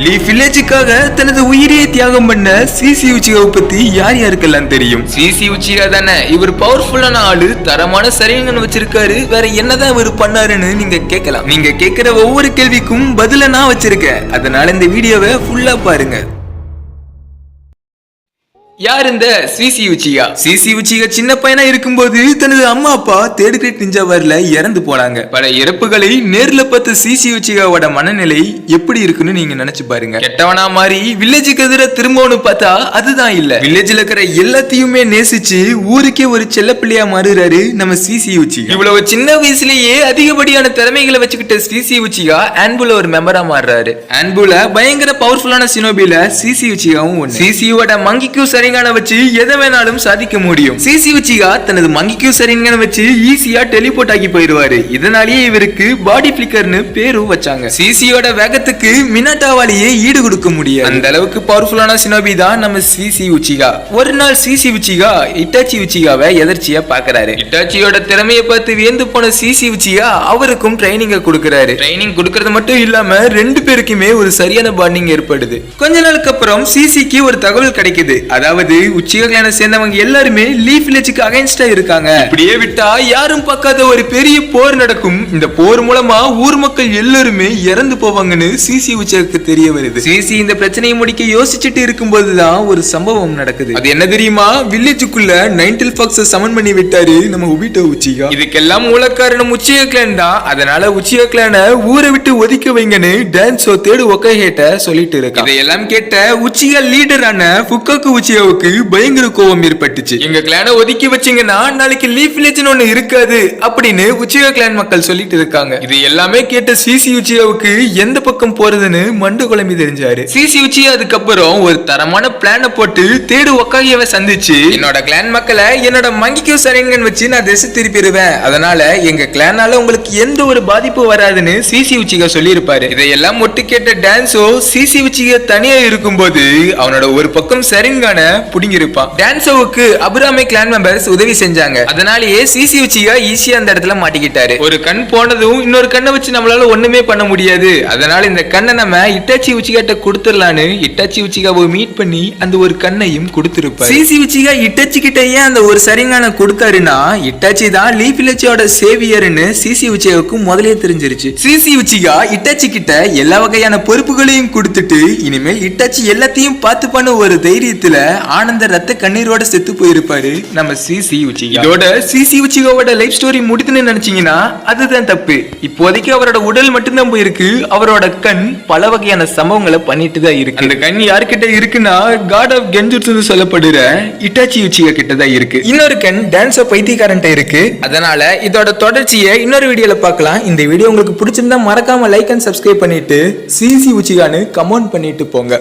Leaf வில்லேஜுக்காக தனது உயிரையே தியாகம் பண்ண சிசி உச்சிகாவை பத்தி யார் யாருக்கெல்லாம் தெரியும்? சிசி உச்சிகா தானே இவர் பவர்ஃபுல்லான ஆளு, தரமான சரிங்கன்னு வச்சிருக்காரு. வேற என்னதான் இவர் பண்ணாருன்னு நீங்க கேட்கலாம். நீங்க கேட்கிற ஒவ்வொரு கேள்விக்கும் பதில நான் வச்சிருக்கேன். அதனால இந்த வீடியோவை ஃபுல்லா பாருங்க. யார் இந்த சிசி உச்சிகா? சிசி உச்சிகா சின்ன பையனா இருக்கும்போது தனது அம்மா அப்பா தேர்ட் கிரேட் நிஞ்சா வார்ல இறந்து போனாங்க. பல இறப்புகளை நேர்ல பார்த்த சிசி உச்சிகாவோட மனநிலை எப்படி இருக்குன்னு நீங்க நினைச்சு பாருங்க. கெட்டவனா மாறி வில்லேஜுக்கு எதிர திரும்பவுன்னு பார்த்தா அதுதான் இல்ல. வில்லேஜ்ல இருக்கிற எல்லாத்தையுமே நேசிச்சு ஊருக்கே ஒரு செல்ல பிள்ளையா மாறுறாரு நம்ம சிசி உச்சிகா. இவ்வளவு சின்ன வயசுலயே அதிகப்படியான திறமைகளை வச்சுக்கிட்ட சிசி உச்சிகா ஆன்புல ஒரு மெம்பரா மாறுறாரு. ஆன்புல பயங்கர பவர்ஃபுல்லான சினோபில சிசி உச்சிகாவும் ஒண்ணு. சிசியோட மங்கிக்கு சரி வச்சு எதை வேணாலும் சாதிக்க முடியும். சிசி உச்சிகா தனது மங்கிக்கு சரிங்கன வச்சு ஈஸியா டெலிபோர்ட் ஆகி போயிடுவாரு. இதனாலேயே இவருக்கு பாடி பிளிக்கர்னு பேரு வச்சாங்க. சிசியோட வேகத்துக்கு மினாட்டாவாலேயே ஈடு கொடுக்க முடியாது. அந்த அளவுக்கு பவர்ஃபுல்லான சினோபி தான் நம்ம சிசி உச்சிகா. ஒரு நாள் சிசி உச்சிகா இட்டாச்சி உச்சிகாவை எதர்ச்சியா பாக்குறாரு. இட்டாச்சியோட திறமையை பார்த்து வியந்து போன சிசி உச்சிகா அவருக்கும் ட்ரைனிங்க கொடுக்கறாரு. ட்ரைனிங் கொடுக்கறது மட்டும் இல்லாம ரெண்டு பேருக்குமே ஒரு சரியான பாண்டிங் ஏற்படுது. கொஞ்ச நாளுக்கு அப்புறம் சிசிக்கு ஒரு தகவல் கிடைக்குது. அதாவது உச்சிகா கிளானை சேர்ந்தவங்க எல்லாருமே லீஃப் வில்லேஜுக்கு அகைன்ஸ்டா இருக்காங்க. இப்படியே விட்டா யாரும் பார்க்காத ஒரு பெரிய போர் நடக்கும். இந்த போர் மூலமா ஊர் மக்கள் எல்லாருமே இறந்து போவாங்கன்னு சிசி உச்சிகாக்கு தெரிய வருது. சிசி இந்த பிரச்சனையை முடிக்க யோசிச்சுட்டு இருக்கும்போதுதான் ஒரு சம்பவம் நடக்குது. அது என்ன தெரியுமா? வில்லேஜுக்குள்ள நைன்டில் ஃபாக்ஸை சமன் பண்ணி விட்டாரு நம்ம உபிட்டோ உச்சிகா. இதுக்கெல்லாம் மூல காரணம் உச்சிகா கிளான் தான். அதனால உச்சிகா கிளானை ஊரை விட்டு ஒதுக்க வைங்கன்னு டான்ஸோ தேடு ஒக்கஹேட்ட சொல்லிட்டு இருக்கு. இதையெல்லாம் கேட்ட உச்சிகா லீடரான ஃபுக்காக்கு உச்சிகா பயங்கர கோபம் ஏற்பட்டுச்சு. எங்க கிளானை ஒதுக்கி வச்சீங்கன்னா நாளைக்கு லீஃப் வில்லேஜ்னு ஒண்ணு இருக்காது அப்படின்னு உச்சிகா கிளான் மக்கள் சொல்லிட்டு இருக்காங்க. இது எல்லாமே கேட்ட சிசி உச்சிகாவுக்கு எந்த பக்கம் போறதுன்னு மண்டு குழம்பி தெரிஞ்சாரு. சிசி உச்சிகா அதுக்கப்புறம் ஒரு தரமான பிளான போட்டு தேடு ஒக்காகியவை சந்திச்சு, என்னோட கிளான் மக்களை என்னோட மங்கிக்கு சரிங்கன்னு வச்சு நான் திசை திருப்பிடுவேன். அதனால எங்க கிளானால உங்களுக்கு எந்த ஒரு பாதிப்பு வராதுன்னு சிசி உச்சிகா சொல்லி இருப்பாரு. இதையெல்லாம் ஒட்டு கேட்ட டான்ஸோ சிசி உச்சிகா தனியா இருக்கும்போது அவனோட ஒரு பக்கம் சரிங்கான புடிங்கிருப்பான். டான்ஸோவுக்கு அபிராமி கிளான் மெம்பர்ஸ் உதவி செஞ்சாங்க. அதனாலேயே சிசி உச்சிகா ஈஸியா அந்த இடத்துல மாட்டிக்கிட்டாரு. ஒரு கண் போனதும் இன்னொரு கண்ணை வச்சு நம்மளால ஒண்ணுமே பண்ண முடியாது. அதனால இந்த கண்ணை நம்ம இட்டாச்சி உச்சிகாட்ட கொடுத்துடலான்னு இட்டாச்சி உச்சிகாவை மீட் பண்ணி அந்த ஒரு கண்ணையும் கொடுத்திருப்பாரு. சிசி உச்சிகா இட்டாச்சி கிட்ட ஏன் அந்த ஒரு சரிங்கான கொடுத்தாருன்னா இட்டாச்சி தான் லீஃப் வில்லேஜோட சேவியர்னு சிசி உச்சிகாவுக்கு முதலே தெரிஞ்சிருச்சு. சிசி உச்சிகா இட்டாச்சி கிட்ட எல்லா வகையான பொறுப்புகளையும் கொடுத்துட்டு இனிமேல் இட்டாச்சி எல்லாத்தையும் பார்த்து பண்ண ஒரு தைரியத்துல ஆனந்த ரத்த கண்ணீரோட செத்து போயிருப்பாரு நம்ம சிசி உச்சிகா. இதோட சிசி உச்சிகாவோட லைஃப் ஸ்டோரி முடித்துன்னு நினைச்சீங்கன்னா அதுதான் தப்பு. இப்போதைக்கு அவரோட உடல் மட்டும்தான் போயிருக்கு. அவரோட கண் பல வகையான சம்பவங்களை பண்ணிட்டு தான் இருக்கு. அந்த கண் யார்கிட்ட இருக்குன்னா காட் ஆஃப் கென்ஜுட்சுன்னு சொல்லப்படுற இட்டாச்சி உச்சிகா கிட்ட தான் இருக்கு. இன்னொரு கண் டான்ஸோ பைத்தியக்காரன்ட்ட இருக்கு. அதனால இதோட தொடர்ச்சியை இன்னொரு வீடியோல பார்க்கலாம். இந்த வீடியோ உங்களுக்கு பிடிச்சிருந்தா மறக்காம லைக் அண்ட் சப்ஸ்கிரைப் பண்ணிட்டு சிசி உச்சிகான்னு கமெண்ட் பண்ணிட்டு போங்க.